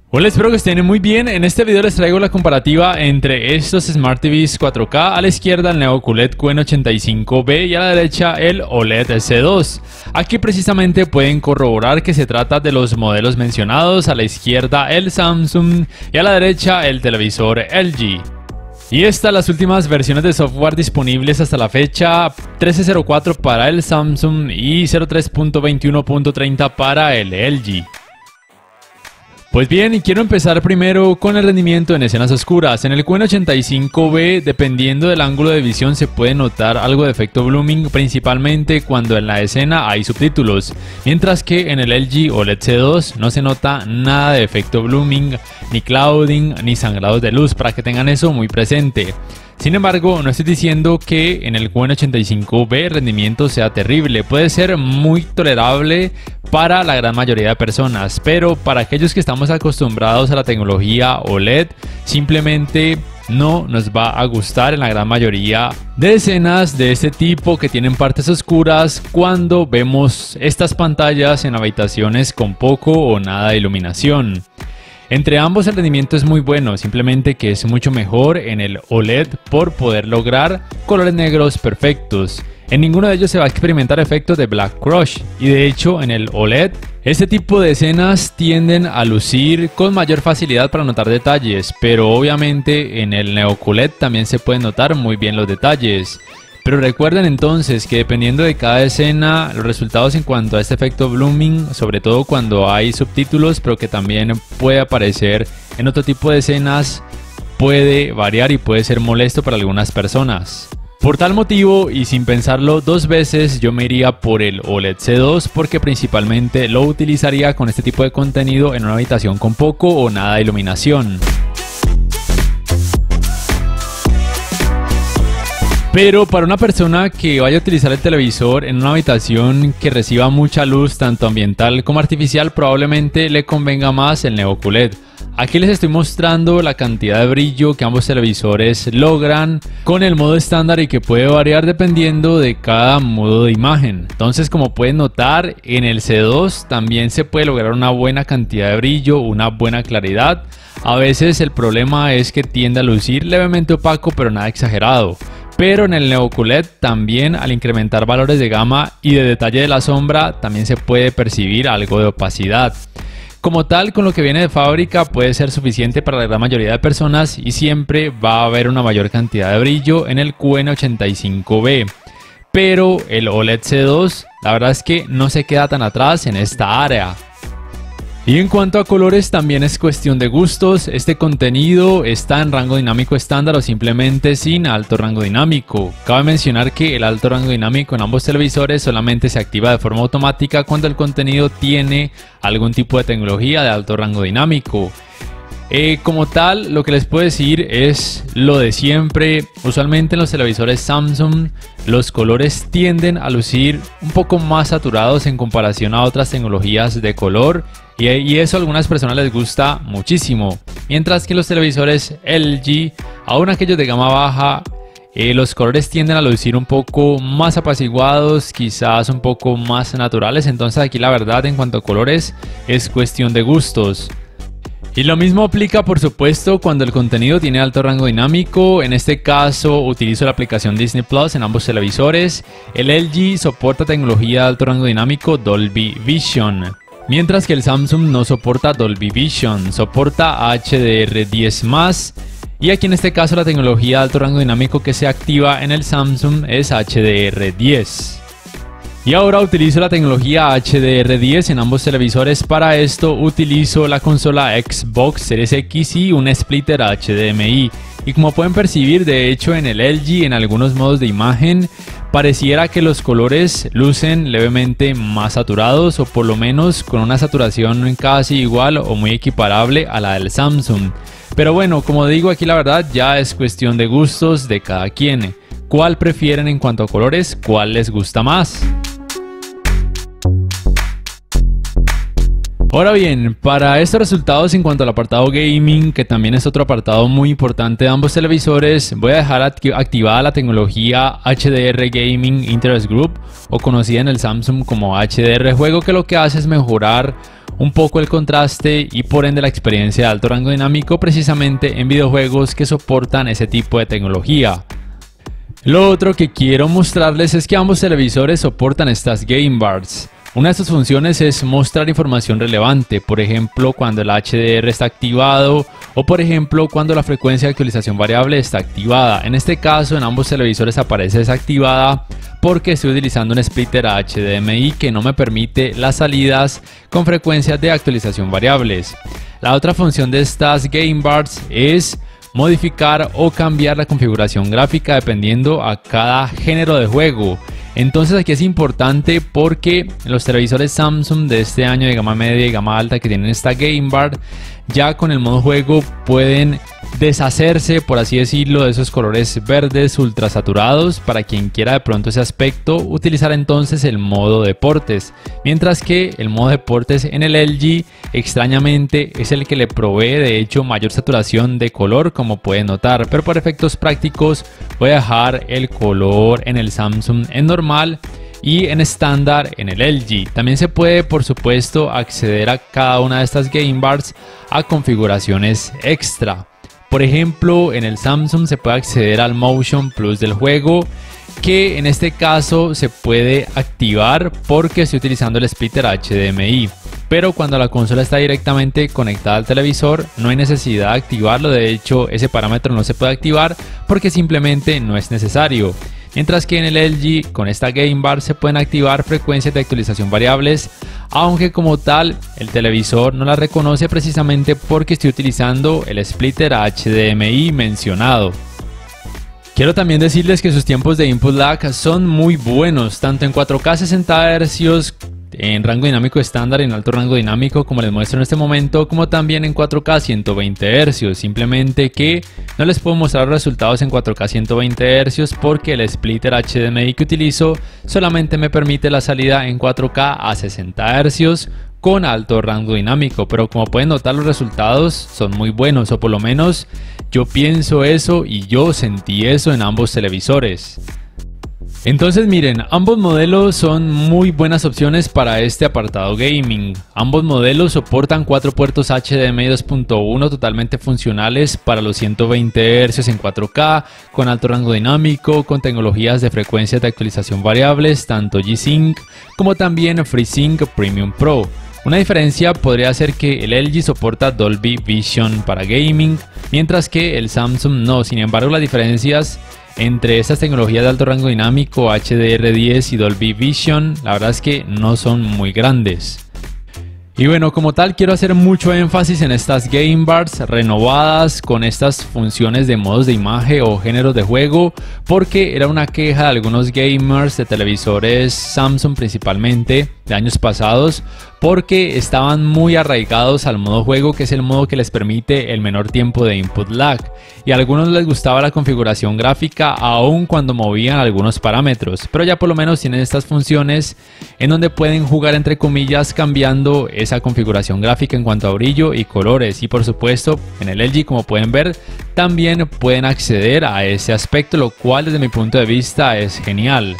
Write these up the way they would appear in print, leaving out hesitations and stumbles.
Hola, espero que estén muy bien. En este video les traigo la comparativa entre estos Smart TVs 4K. A la izquierda el Neo QLED QN85B y a la derecha el OLED S2. Aquí precisamente pueden corroborar que se trata de los modelos mencionados. A la izquierda el Samsung y a la derecha el televisor LG. Y estas las últimas versiones de software disponibles hasta la fecha: 13.04 para el Samsung y 03.21.30 para el LG. Pues bien, y quiero empezar primero con el rendimiento en escenas oscuras. En el QN85B, dependiendo del ángulo de visión, se puede notar algo de efecto blooming, principalmente cuando en la escena hay subtítulos, mientras que en el LG OLED C2 no se nota nada de efecto blooming, ni clouding, ni sangrados de luz, para que tengan eso muy presente. Sin embargo, no estoy diciendo que en el QN85B el rendimiento sea terrible, puede ser muy tolerable para la gran mayoría de personas, pero para aquellos que estamos acostumbrados a la tecnología OLED, simplemente no nos va a gustar en la gran mayoría de escenas de este tipo que tienen partes oscuras cuando vemos estas pantallas en habitaciones con poco o nada de iluminación. Entre ambos el rendimiento es muy bueno, simplemente que es mucho mejor en el OLED por poder lograr colores negros perfectos. En ninguno de ellos se va a experimentar efectos de Black Crush, y de hecho en el OLED este tipo de escenas tienden a lucir con mayor facilidad para notar detalles, pero obviamente en el Neo QLED también se pueden notar muy bien los detalles. Pero recuerden entonces que dependiendo de cada escena, los resultados en cuanto a este efecto blooming, sobre todo cuando hay subtítulos, pero que también puede aparecer en otro tipo de escenas, puede variar y puede ser molesto para algunas personas. Por tal motivo, y sin pensarlo dos veces, yo me iría por el OLED C2 porque principalmente lo utilizaría con este tipo de contenido en una habitación con poco o nada de iluminación. Pero para una persona que vaya a utilizar el televisor en una habitación que reciba mucha luz, tanto ambiental como artificial, probablemente le convenga más el Neo QLED. Aquí les estoy mostrando la cantidad de brillo que ambos televisores logran con el modo estándar y que puede variar dependiendo de cada modo de imagen. Entonces, como pueden notar, en el C2 también se puede lograr una buena cantidad de brillo, una buena claridad. A veces el problema es que tiende a lucir levemente opaco, pero nada exagerado. Pero en el Neo QLED también, al incrementar valores de gama y de detalle de la sombra, también se puede percibir algo de opacidad. Como tal, con lo que viene de fábrica puede ser suficiente para la gran mayoría de personas y siempre va a haber una mayor cantidad de brillo en el QN85B. Pero el OLED C2, la verdad es que no se queda tan atrás en esta área. Y en cuanto a colores, también es cuestión de gustos. Este contenido está en rango dinámico estándar o simplemente sin alto rango dinámico. Cabe mencionar que el alto rango dinámico en ambos televisores solamente se activa de forma automática cuando el contenido tiene algún tipo de tecnología de alto rango dinámico. Como tal, lo que les puedo decir es lo de siempre. Usualmente en los televisores Samsung los colores tienden a lucir un poco más saturados en comparación a otras tecnologías de color, y eso a algunas personas les gusta muchísimo. Mientras que los televisores LG, aún aquellos de gama baja, los colores tienden a lucir un poco más apaciguados, quizás un poco más naturales. Entonces aquí la verdad en cuanto a colores es cuestión de gustos. Y lo mismo aplica por supuesto cuando el contenido tiene alto rango dinámico. En este caso utilizo la aplicación Disney Plus en ambos televisores. El LG soporta tecnología de alto rango dinámico Dolby Vision, mientras que el Samsung no soporta Dolby Vision, soporta HDR10+. Y aquí en este caso la tecnología de alto rango dinámico que se activa en el Samsung es HDR10. Y ahora utilizo la tecnología HDR10 en ambos televisores. Para esto utilizo la consola Xbox Series X y un splitter HDMI. Y como pueden percibir, de hecho en el LG en algunos modos de imagen pareciera que los colores lucen levemente más saturados, o por lo menos con una saturación casi igual o muy equiparable a la del Samsung. Pero bueno, como digo, aquí la verdad ya es cuestión de gustos de cada quien. ¿Cuál prefieren en cuanto a colores? ¿Cuál les gusta más? Ahora bien, para estos resultados en cuanto al apartado gaming, que también es otro apartado muy importante de ambos televisores, voy a dejar activada la tecnología HDR Gaming Interest Group, o conocida en el Samsung como HDR Juego, que lo que hace es mejorar un poco el contraste y por ende la experiencia de alto rango dinámico precisamente en videojuegos que soportan ese tipo de tecnología. Lo otro que quiero mostrarles es que ambos televisores soportan estas Game Bars. Una de sus funciones es mostrar información relevante, por ejemplo cuando el HDR está activado o por ejemplo cuando la frecuencia de actualización variable está activada. En este caso en ambos televisores aparece desactivada porque estoy utilizando un splitter HDMI que no me permite las salidas con frecuencias de actualización variables. La otra función de estas Game Bars es modificar o cambiar la configuración gráfica dependiendo a cada género de juego. Entonces aquí es importante porque los televisores Samsung de este año de gama media y gama alta que tienen esta Game Bar, ya con el modo juego pueden deshacerse, por así decirlo, de esos colores verdes ultra saturados. Para quien quiera de pronto ese aspecto, utilizar entonces el modo deportes, mientras que el modo deportes en el LG extrañamente es el que le provee de hecho mayor saturación de color, como pueden notar, pero por efectos prácticos voy a dejar el color en el Samsung en normal y en estándar en el LG. También se puede por supuesto acceder a cada una de estas Game Bars a configuraciones extra. Por ejemplo, en el Samsung se puede acceder al Motion Plus del juego, que en este caso se puede activar porque estoy utilizando el splitter HDMI. Pero cuando la consola está directamente conectada al televisor no hay necesidad de activarlo, de hecho ese parámetro no se puede activar porque simplemente no es necesario. Mientras que en el LG con esta Game Bar se pueden activar frecuencias de actualización variables, aunque como tal el televisor no la reconoce precisamente porque estoy utilizando el splitter HDMI mencionado. Quiero también decirles que sus tiempos de input lag son muy buenos, tanto en 4K 60 Hz, en rango dinámico estándar y en alto rango dinámico como les muestro en este momento, como también en 4K 120 Hz, simplemente que no les puedo mostrar los resultados en 4K 120 Hz porque el splitter HDMI que utilizo solamente me permite la salida en 4K a 60 Hz con alto rango dinámico, pero como pueden notar los resultados son muy buenos, o por lo menos yo pienso eso y yo sentí eso en ambos televisores. Entonces miren, ambos modelos son muy buenas opciones para este apartado gaming. Ambos modelos soportan 4 puertos HDMI 2.1 totalmente funcionales para los 120 Hz en 4K, con alto rango dinámico, con tecnologías de frecuencias de actualización variables, tanto G-Sync como también FreeSync Premium Pro. Una diferencia podría ser que el LG soporta Dolby Vision para gaming, mientras que el Samsung no. Sin embargo, las diferencias entre estas tecnologías de alto rango dinámico, HDR10 y Dolby Vision, la verdad es que no son muy grandes. Y bueno, como tal quiero hacer mucho énfasis en estas Game Bars renovadas con estas funciones de modos de imagen o géneros de juego, porque era una queja de algunos gamers de televisores Samsung principalmente de años pasados, porque estaban muy arraigados al modo juego, que es el modo que les permite el menor tiempo de input lag, y a algunos les gustaba la configuración gráfica aun cuando movían algunos parámetros, pero ya por lo menos tienen estas funciones en donde pueden jugar entre comillas cambiando esa configuración gráfica en cuanto a brillo y colores, y por supuesto en el LG, como pueden ver, también pueden acceder a ese aspecto, lo cual desde mi punto de vista es genial.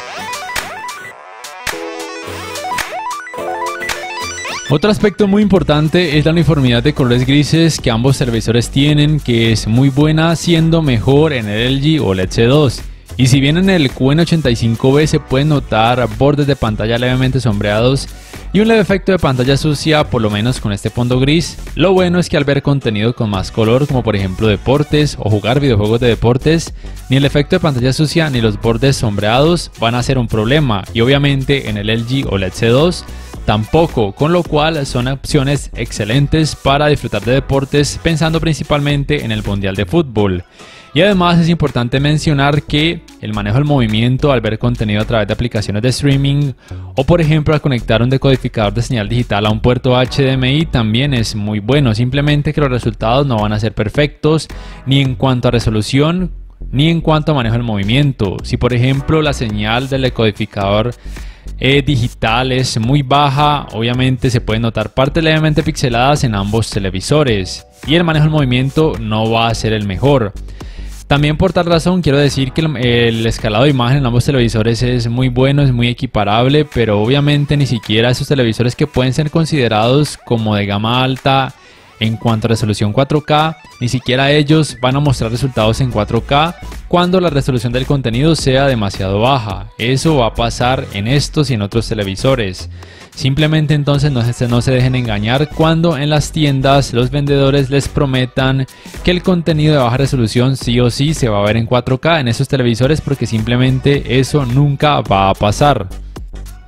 Otro aspecto muy importante es la uniformidad de colores grises que ambos televisores tienen, que es muy buena, siendo mejor en el LG OLED C2. Y si bien en el QN85B se pueden notar bordes de pantalla levemente sombreados y un leve efecto de pantalla sucia, por lo menos con este fondo gris, lo bueno es que al ver contenido con más color, como por ejemplo deportes o jugar videojuegos de deportes, ni el efecto de pantalla sucia ni los bordes sombreados van a ser un problema, y obviamente en el LG OLED C2 tampoco, con lo cual son opciones excelentes para disfrutar de deportes, pensando principalmente en el Mundial de Fútbol. Y además es importante mencionar que el manejo del movimiento al ver contenido a través de aplicaciones de streaming o por ejemplo al conectar un decodificador de señal digital a un puerto HDMI también es muy bueno, simplemente que los resultados no van a ser perfectos ni en cuanto a resolución ni en cuanto a manejo del movimiento. Si por ejemplo la señal del decodificador digital es muy baja, obviamente se pueden notar partes levemente pixeladas en ambos televisores y el manejo del movimiento no va a ser el mejor. También por tal razón quiero decir que el escalado de imagen en ambos televisores es muy bueno, es muy equiparable, pero obviamente ni siquiera esos televisores que pueden ser considerados como de gama alta en cuanto a resolución 4K, ni siquiera ellos van a mostrar resultados en 4K cuando la resolución del contenido sea demasiado baja. Eso va a pasar en estos y en otros televisores. Simplemente entonces no se dejen engañar cuando en las tiendas los vendedores les prometan que el contenido de baja resolución sí o sí se va a ver en 4K en esos televisores, porque simplemente eso nunca va a pasar.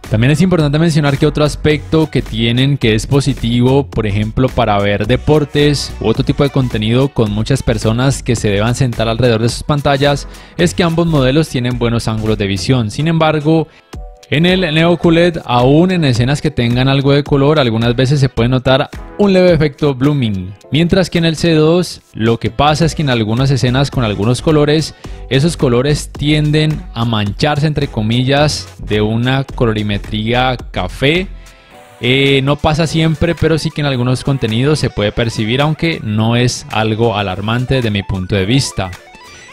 También es importante mencionar que otro aspecto que tienen que es positivo, por ejemplo para ver deportes u otro tipo de contenido con muchas personas que se deban sentar alrededor de sus pantallas, es que ambos modelos tienen buenos ángulos de visión. Sin embargo, en el Neo QLED, aún en escenas que tengan algo de color, algunas veces se puede notar un leve efecto blooming, mientras que en el C2 lo que pasa es que en algunas escenas con algunos colores, esos colores tienden a mancharse entre comillas de una colorimetría café. No pasa siempre, pero sí que en algunos contenidos se puede percibir, aunque no es algo alarmante desde mi punto de vista.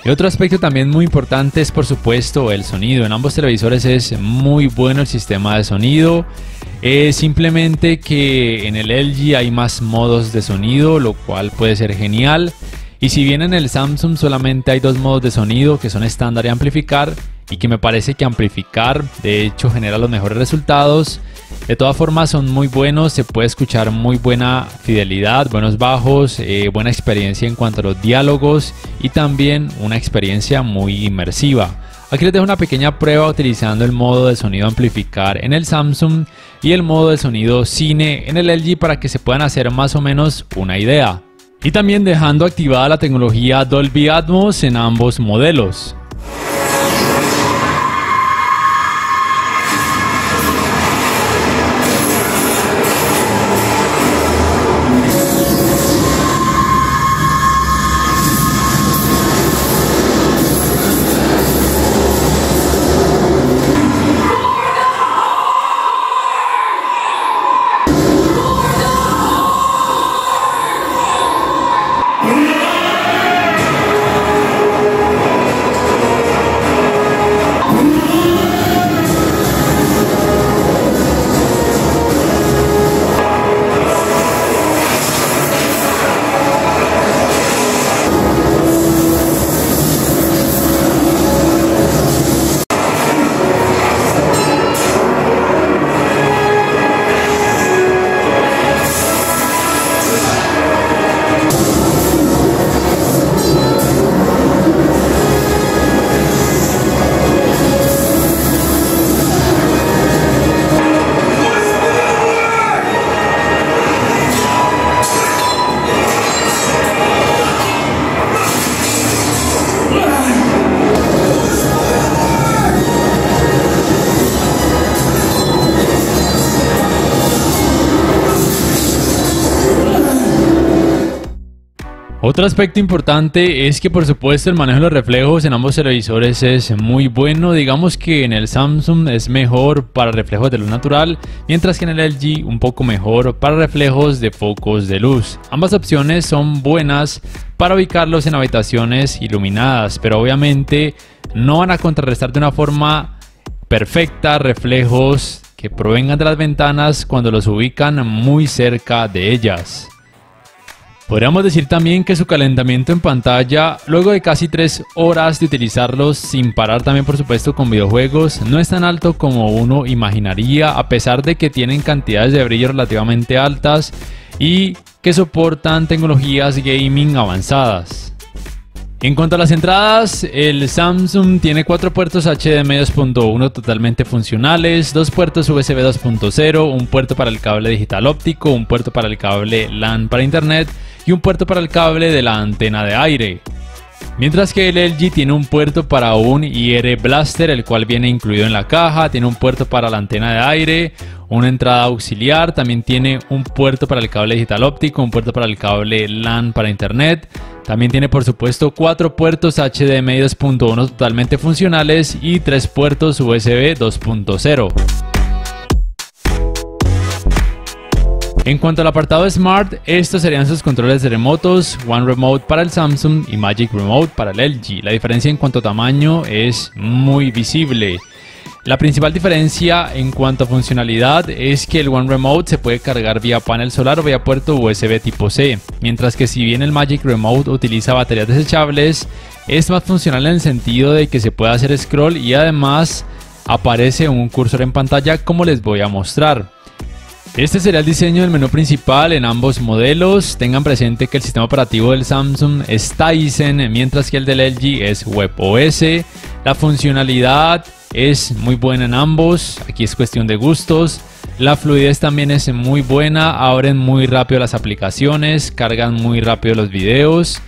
Y otro aspecto también muy importante es por supuesto el sonido. En ambos televisores es muy bueno el sistema de sonido. Simplemente que en el LG hay más modos de sonido, lo cual puede ser genial. Y si bien en el Samsung solamente hay dos modos de sonido que son estándar y amplificar, y que me parece que amplificar de hecho genera los mejores resultados, de todas formas son muy buenos, se puede escuchar muy buena fidelidad, buenos bajos, buena experiencia en cuanto a los diálogos y también una experiencia muy inmersiva. Aquí les dejo una pequeña prueba utilizando el modo de sonido amplificar en el Samsung y el modo de sonido cine en el LG para que se puedan hacer más o menos una idea. Y también dejando activada la tecnología Dolby Atmos en ambos modelos. Otro aspecto importante es que por supuesto el manejo de los reflejos en ambos televisores es muy bueno. Digamos que en el Samsung es mejor para reflejos de luz natural, mientras que en el LG un poco mejor para reflejos de focos de luz. Ambas opciones son buenas para ubicarlos en habitaciones iluminadas, pero obviamente no van a contrarrestar de una forma perfecta reflejos que provengan de las ventanas cuando los ubican muy cerca de ellas. Podríamos decir también que su calentamiento en pantalla, luego de casi 3 horas de utilizarlos sin parar también por supuesto con videojuegos, no es tan alto como uno imaginaría, a pesar de que tienen cantidades de brillo relativamente altas y que soportan tecnologías gaming avanzadas. En cuanto a las entradas, el Samsung tiene 4 puertos HDMI 2.1 totalmente funcionales, 2 puertos USB 2.0, un puerto para el cable digital óptico, un puerto para el cable LAN para internet y un puerto para el cable de la antena de aire. Mientras que el LG tiene un puerto para un IR Blaster, el cual viene incluido en la caja, tiene un puerto para la antena de aire, una entrada auxiliar, también tiene un puerto para el cable digital óptico, un puerto para el cable LAN para internet, también tiene por supuesto 4 puertos HDMI 2.1 totalmente funcionales y 3 puertos USB 2.0. En cuanto al apartado Smart, estos serían sus controles de remotos, One Remote para el Samsung y Magic Remote para el LG. La diferencia en cuanto a tamaño es muy visible. La principal diferencia en cuanto a funcionalidad es que el One Remote se puede cargar vía panel solar o vía puerto USB tipo C, mientras que si bien el Magic Remote utiliza baterías desechables, es más funcional en el sentido de que se puede hacer scroll y además aparece un cursor en pantalla como les voy a mostrar. Este sería el diseño del menú principal en ambos modelos. Tengan presente que el sistema operativo del Samsung es Tizen, mientras que el del LG es WebOS. La funcionalidad es muy buena en ambos, aquí es cuestión de gustos. La fluidez también es muy buena, abren muy rápido las aplicaciones, cargan muy rápido los videos.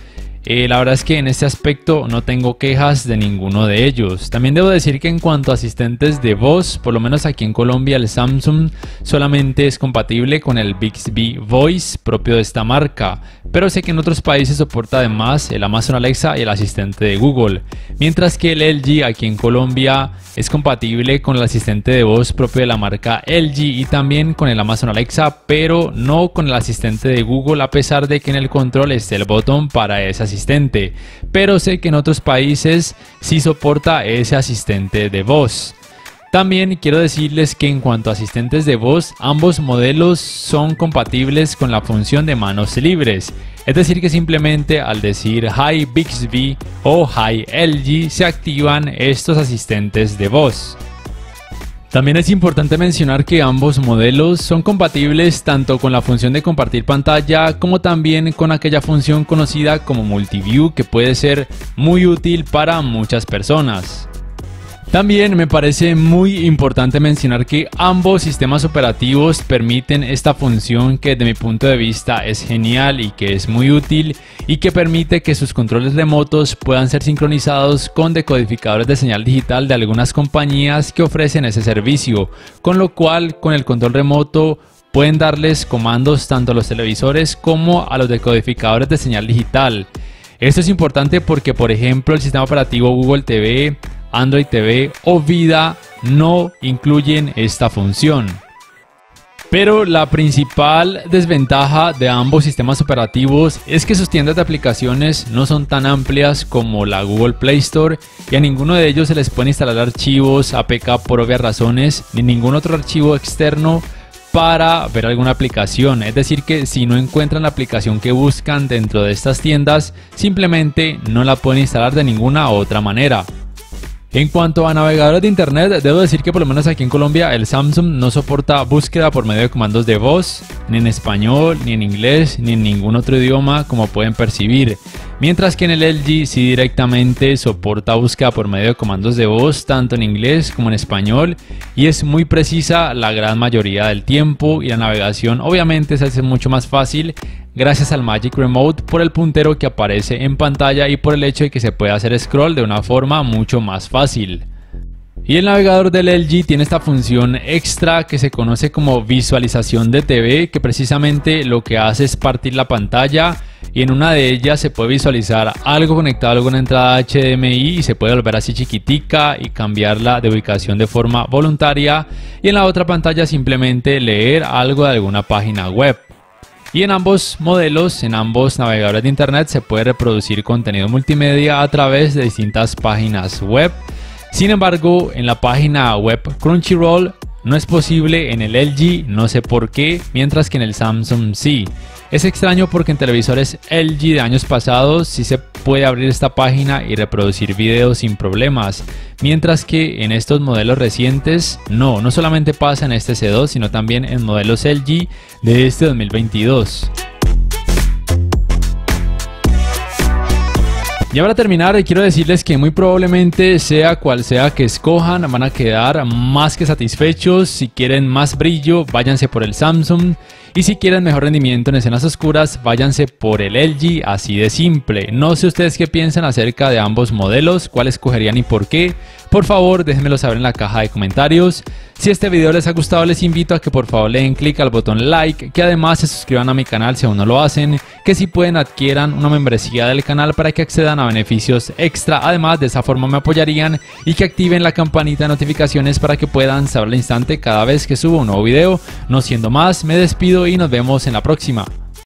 La verdad es que en este aspecto no tengo quejas de ninguno de ellos. También debo decir que en cuanto a asistentes de voz, por lo menos aquí en Colombia el Samsung solamente es compatible con el Bixby Voice propio de esta marca, pero sé que en otros países soporta además el Amazon Alexa y el asistente de Google, mientras que el LG aquí en Colombia es compatible con el asistente de voz propio de la marca LG y también con el Amazon Alexa, pero no con el asistente de Google, a pesar de que en el control esté el botón para ese asistente, pero sé que en otros países sí soporta ese asistente de voz. También quiero decirles que en cuanto a asistentes de voz, ambos modelos son compatibles con la función de manos libres, es decir que simplemente al decir Hi Bixby o Hi LG se activan estos asistentes de voz. También es importante mencionar que ambos modelos son compatibles tanto con la función de compartir pantalla como también con aquella función conocida como Multiview, que puede ser muy útil para muchas personas. También me parece muy importante mencionar que ambos sistemas operativos permiten esta función que desde mi punto de vista es genial y que es muy útil y que permite que sus controles remotos puedan ser sincronizados con decodificadores de señal digital de algunas compañías que ofrecen ese servicio, con lo cual con el control remoto pueden darles comandos tanto a los televisores como a los decodificadores de señal digital. Esto es importante porque, por ejemplo, el sistema operativo Google TV, Android TV o Vida no incluyen esta función. Pero la principal desventaja de ambos sistemas operativos es que sus tiendas de aplicaciones no son tan amplias como la Google Play Store y a ninguno de ellos se les pueden instalar archivos APK por obvias razones, ni ningún otro archivo externo para ver alguna aplicación. Es decir que si no encuentran la aplicación que buscan dentro de estas tiendas, simplemente no la pueden instalar de ninguna otra manera. En cuanto a navegadores de internet, debo decir que por lo menos aquí en Colombia el Samsung no soporta búsqueda por medio de comandos de voz, ni en español, ni en inglés, ni en ningún otro idioma como pueden percibir. Mientras que en el LG sí directamente soporta búsqueda por medio de comandos de voz tanto en inglés como en español y es muy precisa la gran mayoría del tiempo y la navegación obviamente se hace mucho más fácil gracias al Magic Remote por el puntero que aparece en pantalla y por el hecho de que se puede hacer scroll de una forma mucho más fácil. Y el navegador del LG tiene esta función extra que se conoce como visualización de TV, que precisamente lo que hace es partir la pantalla y en una de ellas se puede visualizar algo conectado a alguna entrada HDMI y se puede volver así chiquitica y cambiarla de ubicación de forma voluntaria, y en la otra pantalla simplemente leer algo de alguna página web. Y en ambos modelos, en ambos navegadores de internet, se puede reproducir contenido multimedia a través de distintas páginas web. Sin embargo, en la página web Crunchyroll no es posible en el LG, no sé por qué, mientras que en el Samsung sí. Es extraño porque en televisores LG de años pasados sí se puede abrir esta página y reproducir videos sin problemas, mientras que en estos modelos recientes no solamente pasa en este C2 sino también en modelos LG de este 2022. Ya para terminar, quiero decirles que muy probablemente sea cual sea que escojan, van a quedar más que satisfechos. Si quieren más brillo, váyanse por el Samsung. Y si quieren mejor rendimiento en escenas oscuras, váyanse por el LG, así de simple. No sé ustedes qué piensan acerca de ambos modelos, cuál escogerían y por qué. Por favor, déjenmelo saber en la caja de comentarios. Si este video les ha gustado, les invito a que por favor le den clic al botón like, que además se suscriban a mi canal si aún no lo hacen, que si pueden adquieran una membresía del canal para que accedan a beneficios extra. Además, de esa forma me apoyarían, y que activen la campanita de notificaciones para que puedan saber al instante cada vez que subo un nuevo video. No siendo más, me despido y nos vemos en la próxima.